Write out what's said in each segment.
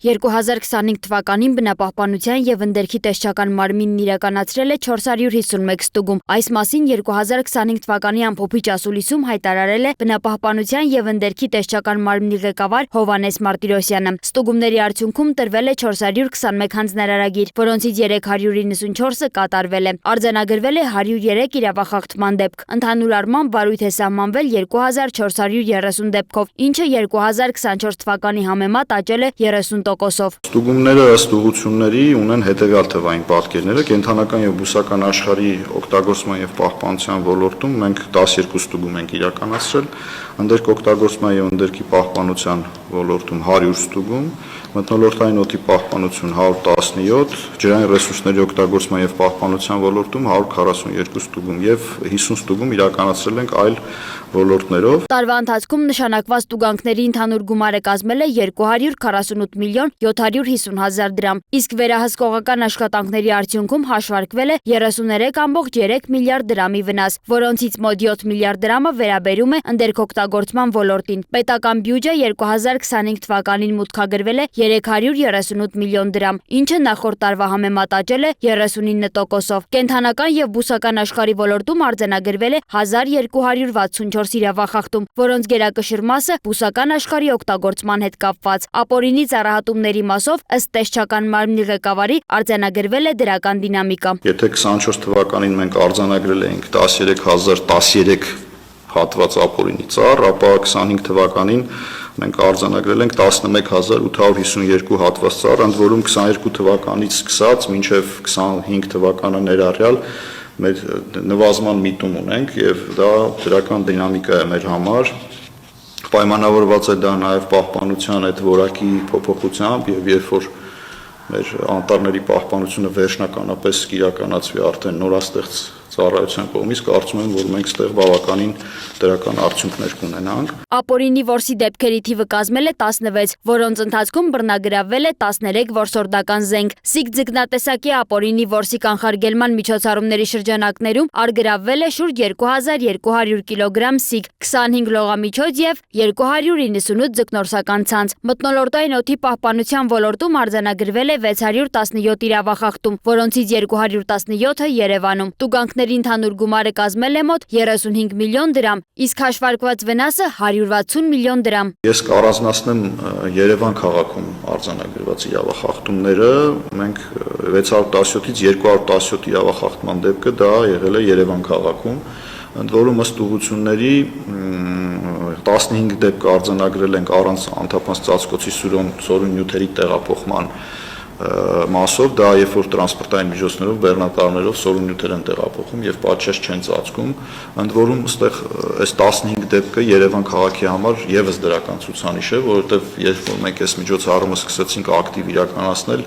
2025 թվականին բնապահպանության և ընդերքի տեսչական մարմինն իրականացրել է 451 ստուգում։ Այս մասին 2025 թվականի ամփոփիչ ասուլիսում հայտարարել է բնապահպանության և ընդերքի տեսչական մարմնի ղեկավար Հովհաննես Մարտիրոսյանը։ Ստուգումների արդյունքում տրվել է 421 հանձնարարագիր, որոնցից 394-ը կատարվել է։ Արձանագրվել է 103 իրավախախտման դեպք։ Ընդհանուր առմամբ վարույթ է սահմանվել 2430 դեպքով, ինչը 2024 թվականի համեմատ աճել է 30%-ով։ Ստուգումները ըստ ուղղությունների ունեն հետևյալ թվային պատկերները։ Կենդանական և բուսական աշխարհի օգտագործման և պահպանության ոլորտում մենք 12 ստուգում ենք իրականացրել, ընդերք օգտագործման և ընդերքի պահպանության ոլորտում 100 ստուգում, մթնոլորտային օդի պահպանություն 117, ջրային ռեսուրսների օգտագործման և պահպանության ոլորտում 142 ստուգում և 50 ստուգում իրականացրել ենք այլ ոլորտներով։ Տարվա ընթացքում նշանակված տուգանքների ընդհանուր գումարը կազմել է 248 միլիոն 750 հազար դրամ, իսկ վերահսկողական աշխատանքների արդյունքում հաշվարկվել է 33.3 միլիարդ դրամի վնաս, որոնցից մոտ 7 միլիարդ դրամը վերաբերում է ընդերքօգտագործման ոլորտին։ Պետական բյուջե 2025 թվականին մուտքագրվել է 338 միլիոն դրամ, ինչը նախորդ տարվա համեմատ աճել է 39%-ով։ Կենդանական և բուսական աշխարհի ոլորտում արձանագրվել է 1264 իրավախախտում, որոնց գերակշիռ մասը բուսական աշխարհի օգտագործման հետ կապված։ Ապօրինի ծառայությունների մասով ըստ տեսչական մարմնի ղեկավարի արձանագրվել է դրական դինամիկա։ Եթե 24 թվականին մենք արձանագրել էինք 13013 հատված ապօրինի ծառ, ապա 25 թվականին մենք արձանագրել ենք 11852 հատված ծառ, ընդ որում 22 թվականից սկսած մինչև 25 թվականը ներառյալ մեր նվազման միտում ունենք եւ դա դրական դինամիկա է մեր համար։ Պայմանավորված է դա նաեւ պահպանության այդ որակի փոփոխությամբ եւ երբ որ մեր անտառների պահպանությունը վերջնականապես կիրականացվի արդեն նորաստեղծ ծառայության կողմից, կարծում եմ, որ մենք ստեղ բավականին դրական արդյունքներ կունենանք։ Ապօրինի որսի դեպքերի թիվը կազմել է 16, որոնց ընթացքում բռնագրավվել է 13 որսորդական զենք։ Սիկ ձկնատեսակի ապօրինի որսի կանխարգելման միջոցառումների շրջանակներում արգրավվել է շուրջ 2200 կիլոգրամ սիկ, 25 լողամիջոց եւ 298 ձկնորսական ցանց։ Մթնոլորտային օդի պահպանության ոլորտում արձանագրվել է 617 իրավախախտում, որոնցից 217-ը Երևանում։ Տուգանքների ընդհանուր գումարը կազմել է մոտ 35 միլիոն դրամ, իսկ հաշվարկված վնասը 160 միլիոն դրամ։ Ես կառանձնացնեմ Երևան քաղաքում արձանագրված իրավախախտումները, մենք 617-ից 217 իրավախախտման դեպքը դա եղել է Երևան քաղաքում, ընդ որում ըստ ուղղությունների 15 դեպք արձանագրել ենք առանց անթափանց ծածկոցի սորուն նյութերի տեղափոխման մասով, դա երբ որ տրանսպորտային միջոցներով, բեռնատարներով սորուն նյութեր են տեղափոխում եւ պատշաճ չեն ծածկում, ընդ որում այստեղ այս 15 դեպքը Երևան քաղաքի համար եւս դրական ցուցանիշ է, որովհետեւ երբ որ մենք այս միջոցառումը սկսեցինք ակտիվ իրականացնել,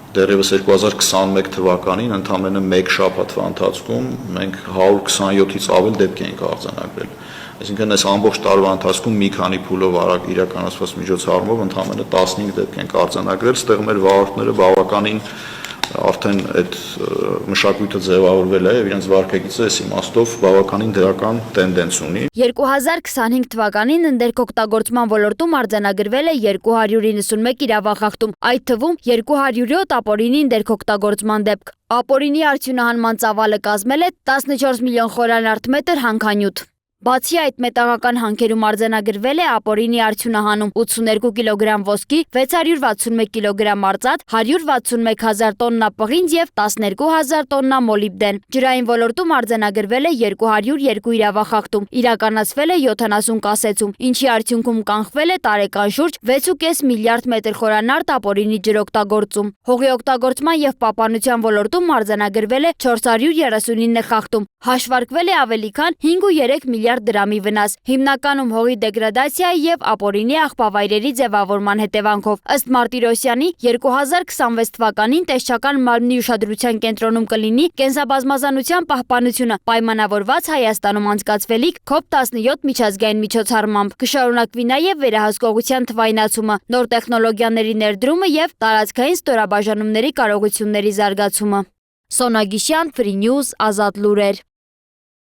դեռևս 2021 թվականին ընդամենը 1 շաբաթվա ընթացքում մենք 127-ից ավել դեպք էինք արձանագրել։ Այսինքն այս ամբողջ տարվա ընթացքում մի քանի փուլով արագ իրականացված միջոցառումով ընդամենը 15 դեպք ենք արձանագրել, ստեղ մեր վարորդները բավականին արդեն այդ մշակույթը ձևավորվել է եւ իրենց վարքագիծը այս իմաստով բավականին դրական տենդենս ունի։ 2025 թվականին ընդերքօգտագործման ոլորտում արձանագրվել է 291 իրավախախտում, այդ թվում 207 ապօրինի ընդերքօգտագործման դեպք։ Ապօրինի արդյունահանման ծավալը կազմել է 14 միլիոն խորանարդ մետր հանքանյութ։ Բացի այդ, մետաղական հանքերում արձանագրվել է ապօրինի արդյունահանում 82 կիլոգրամ ոսկի, 661 կիլոգրամ արծաթ, 161 հազար տոննա պղինձ եւ 12 հազար տոննա մոլիբդեն։ Ջրային ոլորտում արձանագրվել է 202 իրավախախտում, իրականացվել է 70 կասեցում, ինչի արդյունքում կանխվել է տարեկան շուրջ 6.5 միլիարդ մետր խորանարդ ապօրինի ջրօգտագործում։ Հողի օգտագործման եւ պահպանության ոլորտում արձանագրվել է 439 խախտում, հաշվարկվել է ավելի քան 5.3 միլիարդ դրամի վնաս, հիմնականում հողի դեգրադացիայի եւ ապօրինի աղբավայրերի ձևավորման հետևանքով։ Ըստ Մարտիրոսյանի 2026 թվականին տեսչական մարմնի ուշադրության կենտրոնում կլինի կենսաբազմազանության պահպանությունը, պայմանավորված Հայաստանում անցկացվելիք COP17 միջազգային միջոցառմամբ։ Կշարունակվի նաեւ վերահսկողության թվայնացումը, նոր տեխնոլոգիաների ներդրումը եւ տարածքային ստորաբաժանումների կարողությունների զարգացումը։ Սոնա Գիշյան, Free News, Ազատ լուրեր։